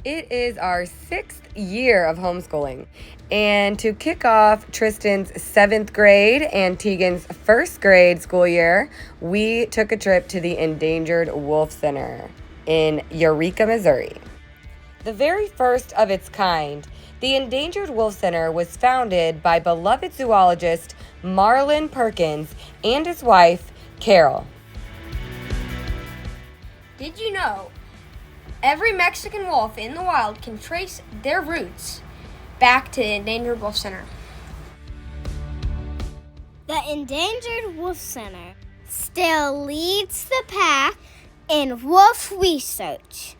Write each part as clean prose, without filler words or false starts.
It is our 6th year of homeschooling. And to kick off Tristan's 7th grade and Tegan's 1st grade school year, we took a trip to the Endangered Wolf Center in Eureka, Missouri. The very first of its kind, the Endangered Wolf Center was founded by beloved zoologist Marlin Perkins and his wife, Carol. Did you know every Mexican wolf in the wild can trace their roots back to the Endangered Wolf Center? The Endangered Wolf Center still leads the pack in wolf research.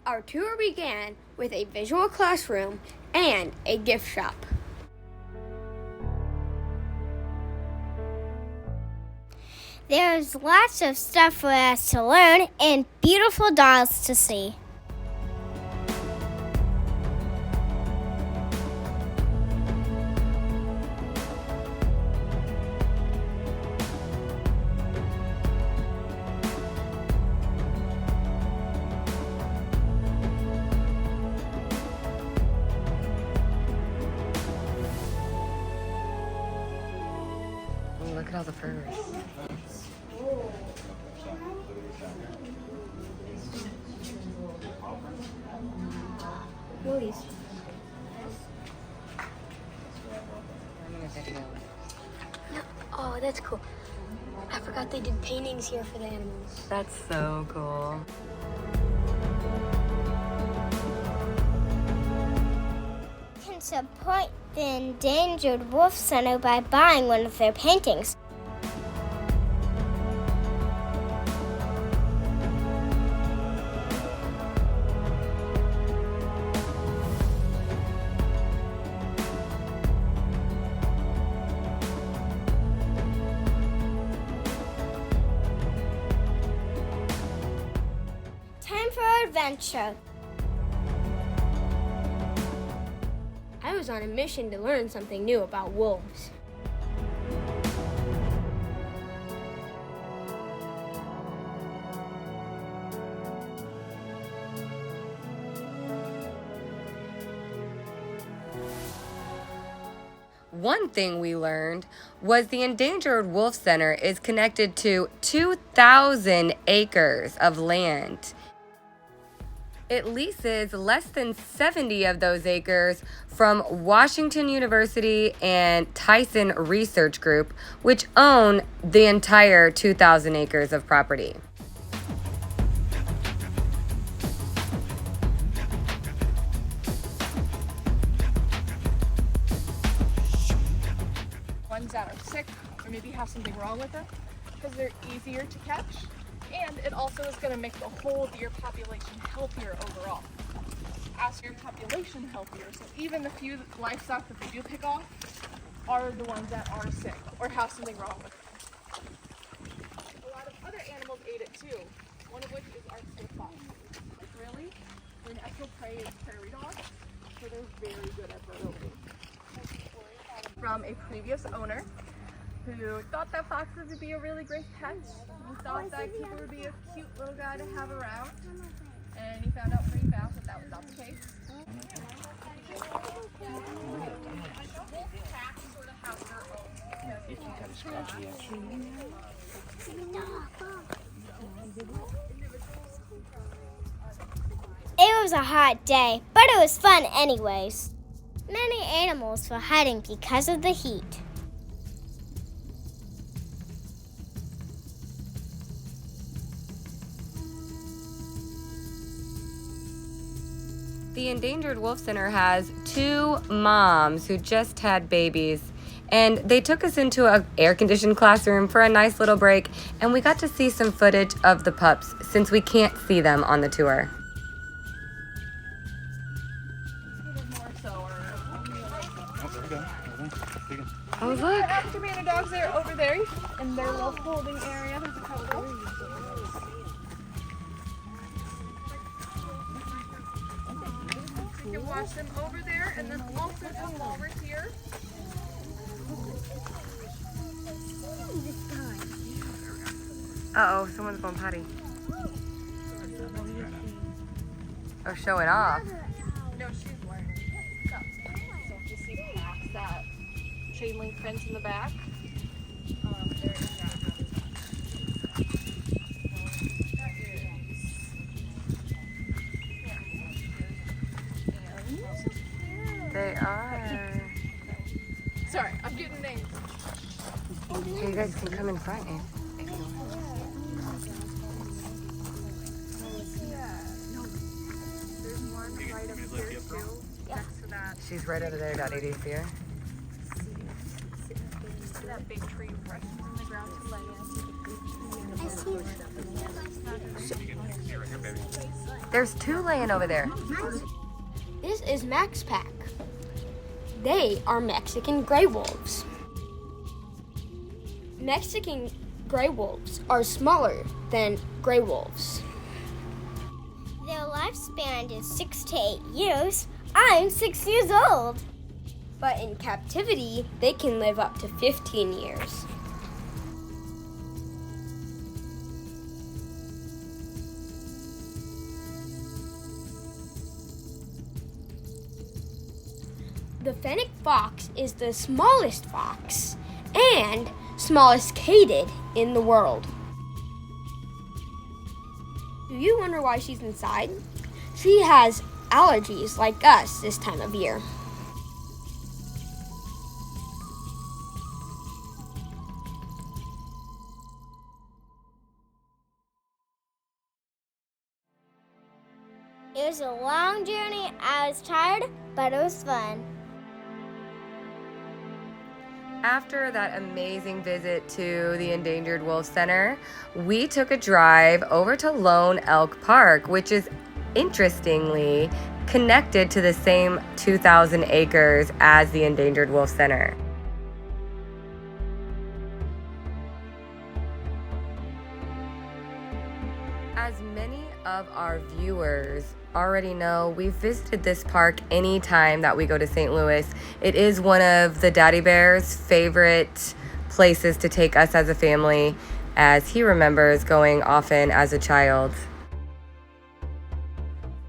Our tour began with a visual classroom and a gift shop. There's lots of stuff for us to learn and beautiful dolls to see. Look at all the furs. Woolies. Oh, that's cool. I forgot they did paintings here for the animals. That's so cool. You can support the Endangered Wolf Center by buying one of their paintings. Time for our adventure. I was on a mission to learn something new about wolves. One thing we learned was the Endangered Wolf Center is connected to 2,000 acres of land. It leases less than 70 of those acres from Washington University and Tyson Research Group, which own the entire 2,000 acres of property. Ones that are sick or maybe have something wrong with them, because they're easier to catch, and it also is going to make the whole deer population healthier overall. As your population healthier, so even the few livestock that they do pick off are the ones that are sick or have something wrong with them. A lot of other animals ate it too, one of which is our stick fox. Like really, their natural prey is prairie dogs, so they're very good at burrowing. From a previous owner who thought that foxes would be a really great pet. He thought that Cooper would be a cute little guy to have around, and he found out pretty fast that that was not the case. It was a hot day, but it was fun anyways. Many animals were hiding because of the heat. The Endangered Wolf Center has 2 moms who just had babies, and they took us into an air-conditioned classroom for a nice little break, and we got to see some footage of the pups since we can't see them on the tour. Oh, look. African Manor dogs are over there in their little holding area. There's a couple. You can watch them over there, and then also just while we're here. Uh-oh, someone's going potty. Oh, showing off. No, she's wearing stuff. So if you see past that chain link fence in the back, there is that habitat. They are. Sorry, I'm getting names. Hey, you guys can come in front if you want. There's one right up here too, next to that. She's right over there, Daddy. Do you see her? See that big tree right on the ground to lay in. There's two laying over there. This is Max Pack. They are Mexican gray wolves. Mexican gray wolves are smaller than gray wolves. Their lifespan is 6 to 8 years. I'm 6 years old. But in captivity, they can live up to 15 years. The fennec fox is the smallest fox and smallest katydid in the world. Do you wonder why she's inside? She has allergies like us this time of year. It was a long journey. I was tired, but it was fun. After that amazing visit to the Endangered Wolf Center, we took a drive over to Lone Elk Park, which is interestingly connected to the same 2,000 acres as the Endangered Wolf Center. As many of our viewers already know, we've visited this park anytime that we go to St. Louis. It is one of the Daddy Bear's favorite places to take us as a family, as he remembers going often as a child.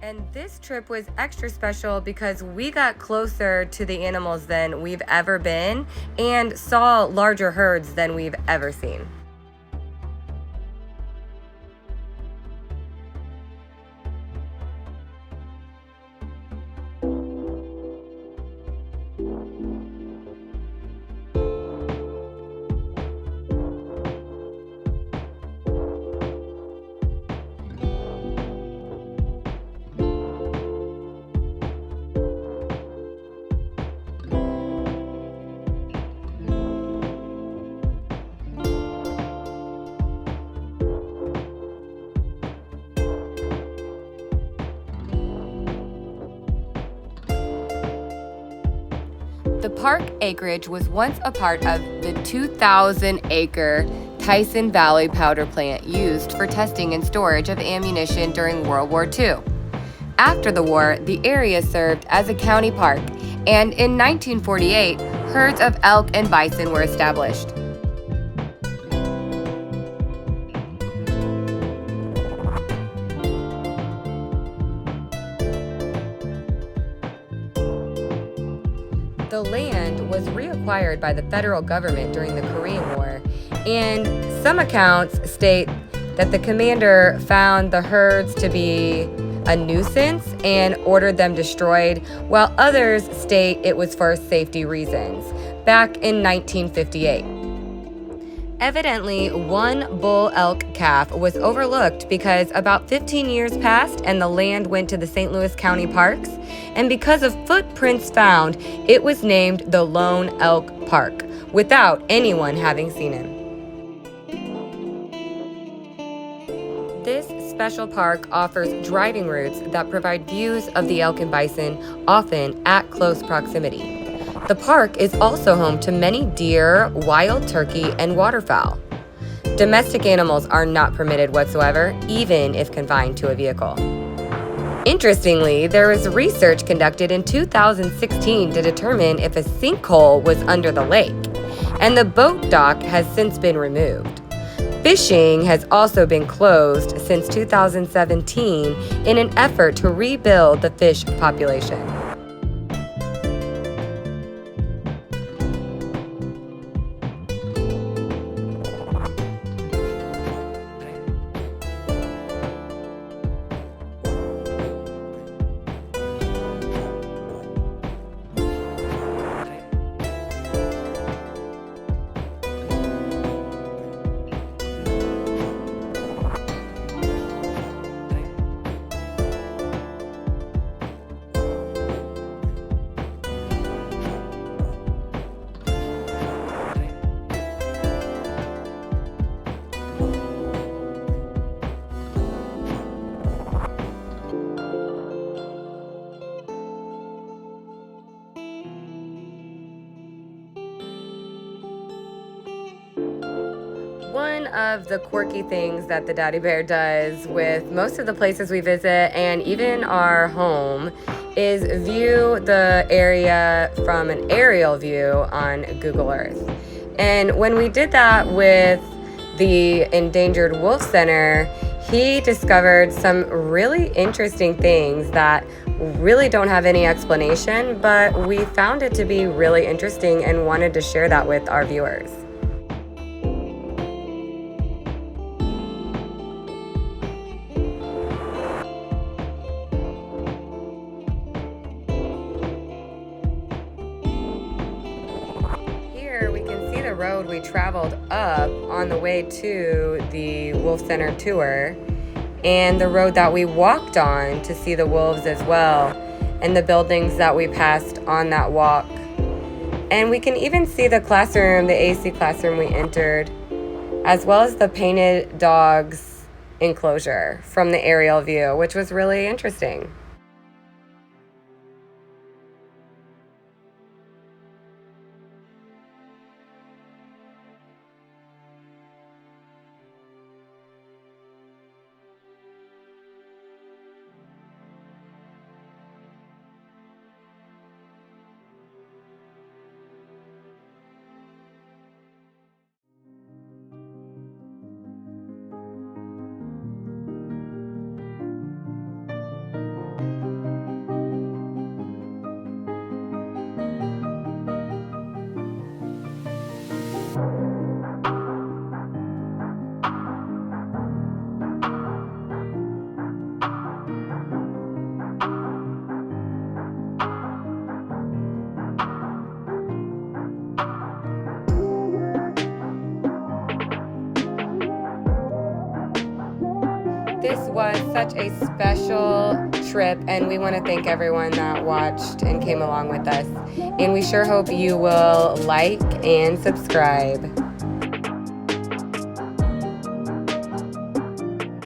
And this trip was extra special because we got closer to the animals than we've ever been and saw larger herds than we've ever seen. The park acreage was once a part of the 2,000-acre Tyson Valley powder plant used for testing and storage of ammunition during World War II. After the war, the area served as a county park, and in 1948, herds of elk and bison were established. The land was reacquired by the federal government during the Korean War, and some accounts state that the commander found the herds to be a nuisance and ordered them destroyed, while others state it was for safety reasons, back in 1958. Evidently, one bull elk calf was overlooked because about 15 years passed and the land went to the St. Louis County Parks, and because of footprints found, it was named the Lone Elk Park, without anyone having seen him. This special park offers driving routes that provide views of the elk and bison, often at close proximity. The park is also home to many deer, wild turkey, and waterfowl. Domestic animals are not permitted whatsoever, even if confined to a vehicle. Interestingly, there was research conducted in 2016 to determine if a sinkhole was under the lake, and the boat dock has since been removed. Fishing has also been closed since 2017 in an effort to rebuild the fish population. One of the quirky things that the Daddy Bear does with most of the places we visit and even our home is view the area from an aerial view on Google Earth. And when we did that with the Endangered Wolf Center, he discovered some really interesting things that really don't have any explanation, but we found it to be really interesting and wanted to share that with our viewers. Here we can see the road we traveled up on the way to the Wolf Center tour, and the road that we walked on to see the wolves as well, and the buildings that we passed on that walk. And we can even see the classroom, the AC classroom we entered, as well as the painted dogs enclosure from the aerial view, which was really interesting. This was such a special trip, and we want to thank everyone that watched and came along with us. And we sure hope you will like and subscribe.